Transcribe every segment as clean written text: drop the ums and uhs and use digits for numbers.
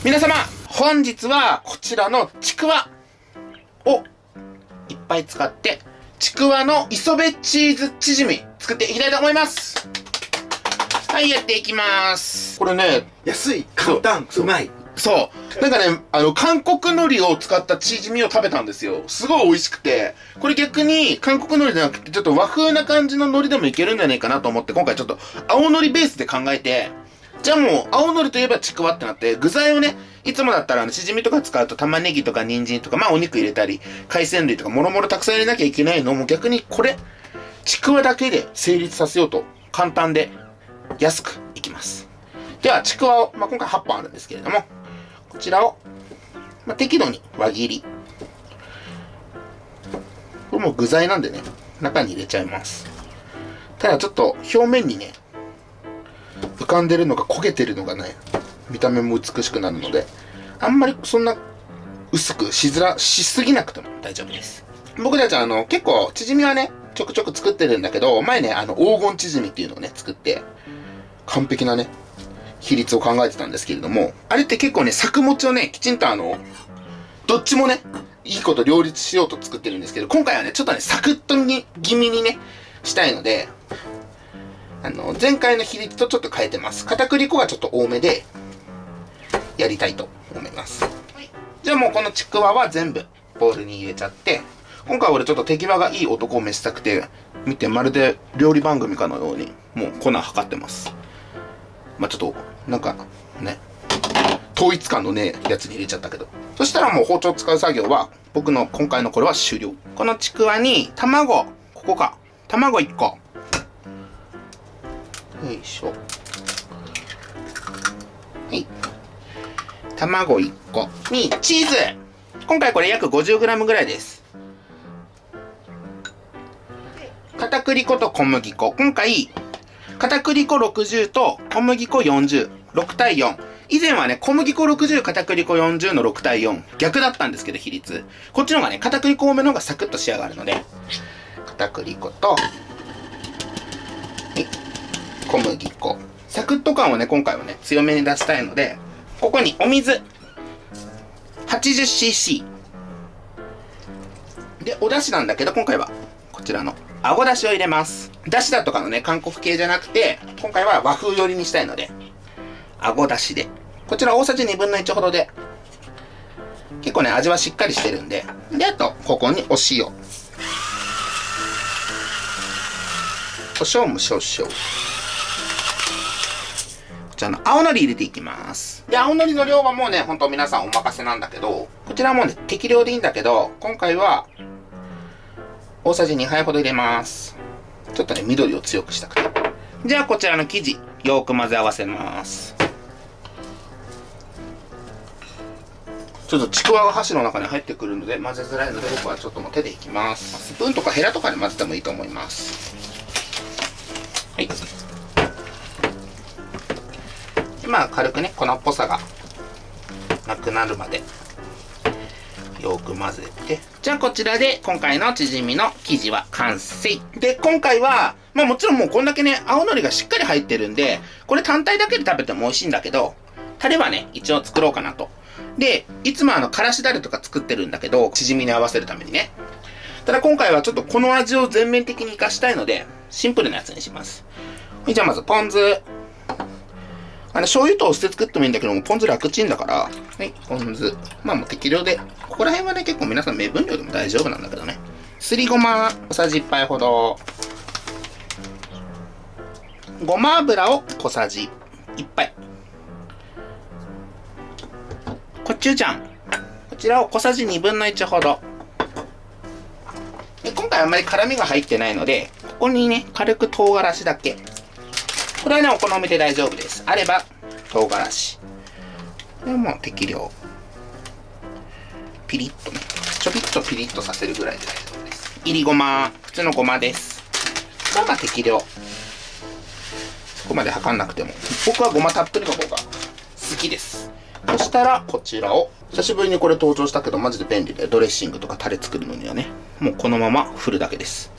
皆様、本日はこちらのちくわをいっぱい使って、ちくわの磯辺チーズチヂミ作っていきたいと思います。はい、やっていきます。これね、安い、簡単、うまい。そう。なんかね、韓国海苔を使ったチヂミを食べたんですよ。すごい美味しくて。これ逆に韓国海苔じゃなくて、ちょっと和風な感じの海苔でもいけるんじゃないかなと思って、今回ちょっと青海苔ベースで考えて、じゃあもう青海苔といえばちくわってなって、具材をね、いつもだったらチヂミとか使うと玉ねぎとか人参とか、まあお肉入れたり、海鮮類とかもろもろたくさん入れなきゃいけないのも逆にこれ、ちくわだけで成立させようと、簡単で安くいきます。では、ちくわを、まあ今回8本あるんですけれども、こちらを、まあ、適度に輪切り。これもう具材なんでね、中に入れちゃいます。ただちょっと表面にね、浮かんでるのが焦げてるのがね、見た目も美しくなるので、あんまりそんな薄くしすぎなくても大丈夫です。僕たち結構、チヂミはね、ちょくちょく作ってるんだけど、前ね、黄金チヂミっていうのをね、作って、完璧なね、比率を考えてたんですけれども、あれって結構ね、作物をね、きちんとどっちもね、いいこと両立しようと作ってるんですけど、今回はね、ちょっとね、サクッと気味にね、したいので、前回の比率とちょっと変えてます。片栗粉がちょっと多めで、やりたいと思います。はい、じゃあもうこのちくわは全部、ボウルに入れちゃって、今回俺ちょっと手際がいい男を召したくて、見てまるで料理番組かのように、もう粉測ってます。まあちょっと、なんか、ね、統一感のねやつに入れちゃったけど。そしたらもう包丁使う作業は、僕の今回のこれは終了。このちくわに、卵、ここか。卵1個。よいしょ。はい。卵1個に、チーズ。今回これ約 50g ぐらいです。片栗粉と小麦粉。今回、片栗粉60と小麦粉40。6対4。以前はね、小麦粉60、片栗粉40の6対4。逆だったんですけど、比率。こっちの方がね、片栗粉多めの方がサクッと仕上がるので、片栗粉と、はい、小麦粉。サクッと感をね、今回はね、強めに出したいので、ここにお水。80cc。で、お出汁なんだけど、今回は、こちらの、あごだしを入れます。だしだとかのね、韓国系じゃなくて、今回は和風寄りにしたいので、あごだしで。こちら大さじ1/2ほどで、結構ね、味はしっかりしてるんで。で、あと、ここにお塩。胡椒も少々。こちらの青のり入れていきます。で、青のりの量はもうね、ほんと皆さんお任せなんだけど、こちらはもうね、適量でいいんだけど、今回は、大さじ2杯ほど入れます。ちょっとね、緑を強くしたくて。じゃあ、こちらの生地、よーく混ぜ合わせます。ちょっとちくわが箸の中に入ってくるので混ぜづらいので、僕はちょっともう手でいきます。スプーンとかヘラとかで混ぜてもいいと思います。はい。で、まあ軽くね、粉っぽさがなくなるまでよく混ぜて。じゃあこちらで今回のチヂミの生地は完成。で、今回は、まあもちろんもうこんだけね、青のりがしっかり入ってるんで、これ単体だけで食べても美味しいんだけど、タレはね、一応作ろうかなと。で、いつもからしだれとか作ってるんだけど、チヂミに合わせるためにね。ただ今回はちょっとこの味を全面的に活かしたいので、シンプルなやつにします。じゃあまずポン酢。醤油とお酢で作ってもいいんだけども、ポン酢楽ちんだから、はい、ポン酢。まあもう適量で、ここら辺はね、結構皆さん目分量でも大丈夫なんだけどね。すりごま、小さじ1杯ほど。ごま油を小さじ1杯。コチュジャン。こちらを小さじ1/2ほど。で、今回あんまり辛みが入ってないので、ここにね、軽く唐辛子だけ。これはね、お好みで大丈夫です。あれば、唐辛子。これはもう適量。ピリッとね、ちょびっとピリッとさせるぐらいで大丈夫です。いりごま、普通のごまです。これはまあ適量。そこまで測んなくても。僕はごまたっぷりの方が好きです。そしたら、こちらを、久しぶりにこれ登場したけど、マジで便利で、ドレッシングとかタレ作るのにはね、もうこのまま振るだけです。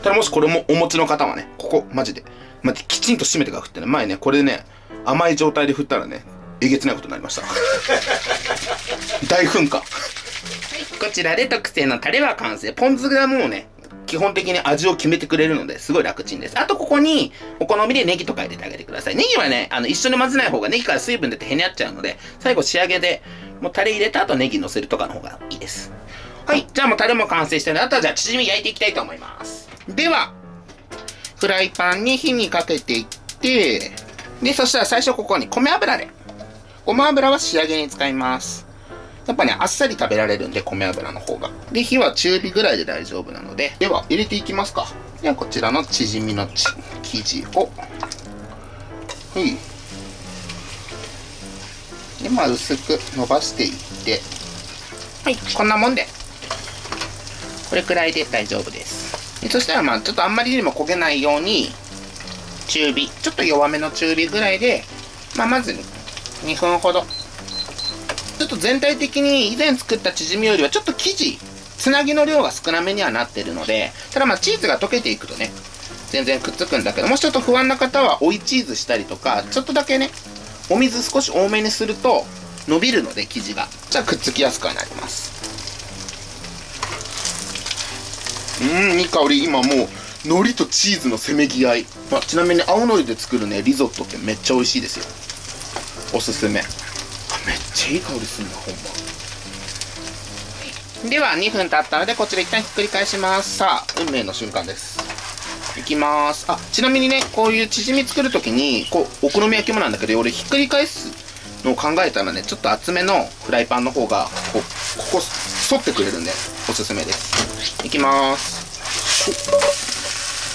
ただもしこれもお持ちの方はね、ここ、マジできちんと締めてから振ってね、前ね、これでね、甘い状態で振ったらね、えげつないことになりました。大噴火。はい、こちらで特製のタレは完成。ポン酢がもうね、基本的に味を決めてくれるので、すごい楽ちんです。あとここに、お好みでネギとか入れてあげてください。ネギはね、一緒に混ぜない方がネギから水分出てへにゃっちゃうので、最後仕上げで、もうタレ入れた後ネギ乗せるとかの方がいいです。はい、じゃあもうタレも完成したので、あとはじゃあチヂミ焼いていきたいと思います。では、フライパンに火にかけていって、で、そしたら最初ここに米油で、ごま油は仕上げに使います。やっぱね、あっさり食べられるんで、米油の方が。で、火は中火ぐらいで大丈夫なので、では、入れていきますか。では、こちらのチヂミの生地を、はい。で、まあ、薄く伸ばしていって、はい、こんなもんで、これくらいで大丈夫です。でそしたら、まあ、ちょっとあんまりにも焦げないように、中火、ちょっと弱めの中火ぐらいで、まあ、まず2分ほど。ちょっと全体的に以前作ったチヂミよりはちょっと生地、つなぎの量が少なめにはなってるので、ただまあチーズが溶けていくとね、全然くっつくんだけど、もしちょっと不安な方は追いチーズしたりとか、ちょっとだけね、お水少し多めにすると伸びるので生地が。じゃあくっつきやすくはなります。いい香り。今もう、海苔とチーズのせめぎ合い。ちなみに青のりで作るね、リゾットってめっちゃ美味しいですよ。おすすめ。めっちゃいい香りするな、ほんま。では2分経ったのでこちら一旦ひっくり返します。さあ運命の瞬間です。いきます。ちなみにね、こういうチヂミ作るときにこうお好み焼きもなんだけど、俺ひっくり返すのを考えたらね、ちょっと厚めのフライパンの方がここ沿ってくれるんでおすすめです。いきます。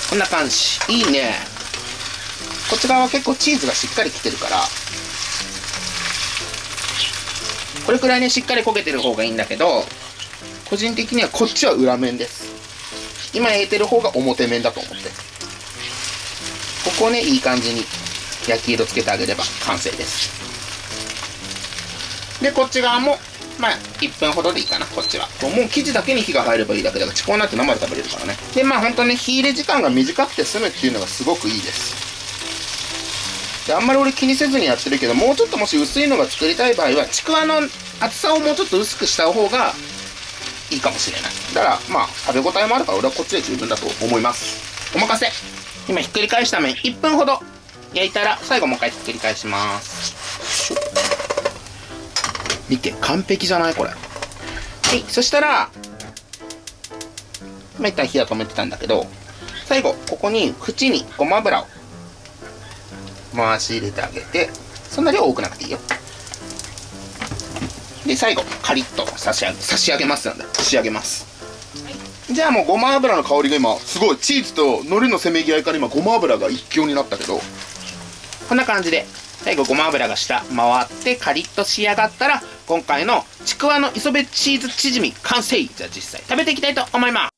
こんな感じ。いいね。こっち側は結構チーズがしっかりきてるから、これくらいねしっかり焦げてる方がいいんだけど、個人的にはこっちは裏面です。今焼いてる方が表面だと思って、ここをねいい感じに焼き色つけてあげれば完成です。でこっち側もまあ1分ほどでいいかな。こっちはもう生地だけに火が入ればいいだけだから、遅効になって生で食べれるからね。でまあほんとね、火入れ時間が短くて済むっていうのがすごくいいです。であんまり俺気にせずにやってるけど、もうちょっともし薄いのが作りたい場合はちくわの厚さをもうちょっと薄くした方がいいかもしれない。だからまあ食べ応えもあるから俺はこっちで十分だと思います。お任せ。今ひっくり返した面1分ほど焼いたら最後もう一回ひっくり返します。見て、完璧じゃないこれ。はい、そしたら一旦火は止めてたんだけど、最後ここに縁にごま油を回し入れてあげて、そんな量多くなくていいよ。で最後カリッと差し上げます。なんだ、仕上げます。じゃあもうごま油の香りが今すごい、チーズと海苔のせめぎ合いから今ごま油が一強になったけど、こんな感じで最後ごま油が下回ってカリッと仕上がったら、今回のちくわの磯辺チーズチヂミ完成。じゃあ実際食べていきたいと思います。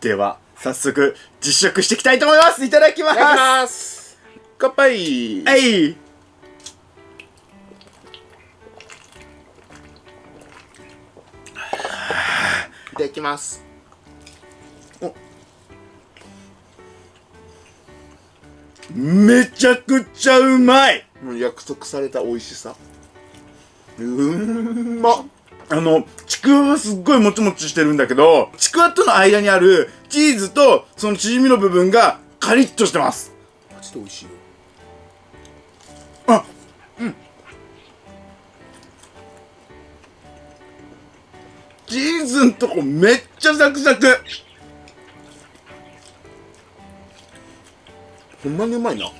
では早速実食していきたいと思います。いただきます。いただきます。乾杯。はい。いただきます。めちゃくちゃうまい。もう約束された美味しさ。まっ。ちくわはすっごいもちもちしてるんだけど、ちくわとの間にあるチーズとそのチヂミの部分がカリッとしてます。マジで美味しいよ。チーズんとこめっちゃサクサク。ほんまにうまいな。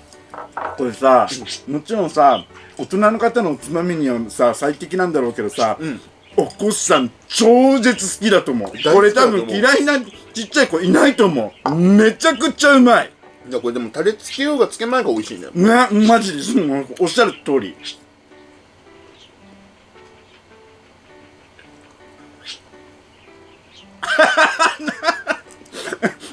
これさ、もちろんさ、大人の方のおつまみにはさ最適なんだろうけどさ、お子さん超絶好きだと思う。これ多分嫌いなちっちゃい子いないと思う。めちゃくちゃうまい。いやこれでもタレつけようがつけまいが美味しいんだよね、マジでおっしゃる通り。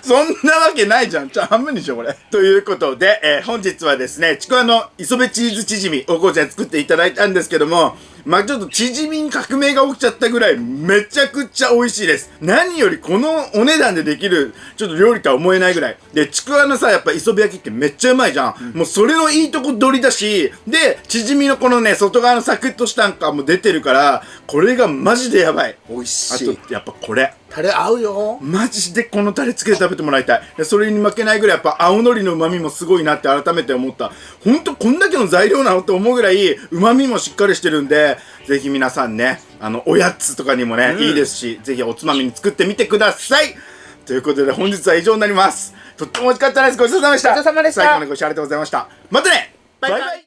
そんなわけないじゃん。半分にしようこれ。ということで、本日はですね、ちくわの磯辺チーズチヂミをこうちゃん作っていただいたんですけども、まあちょっとチヂミに革命が起きちゃったぐらいめちゃくちゃ美味しいです。何よりこのお値段でできるちょっと料理とは思えないぐらいで、ちくわのさやっぱ磯辺焼きってめっちゃうまいじゃん、もうそれのいいとこ取りだし、でチヂミのこのね外側のサクッとしたんかも出てるから、これがマジでやばい。美味あしい。とやっぱこれタレ合うよ。マジでこのタレつけて食べてもらいたい。でそれに負けないぐらいやっぱ青のりの旨味もすごいなって改めて思った。ほんとこんだけの材料なのって思うぐらい旨味もしっかりしてるんで、ぜひ皆さんねおやつとかにもね、いいですし、ぜひおつまみに作ってみてください。ということで本日は以上になります。とっても美味しかったです。ごちそうさまでした。ごちそうさまでした。最後までご視聴ありがとうございました。またね。バイバイ。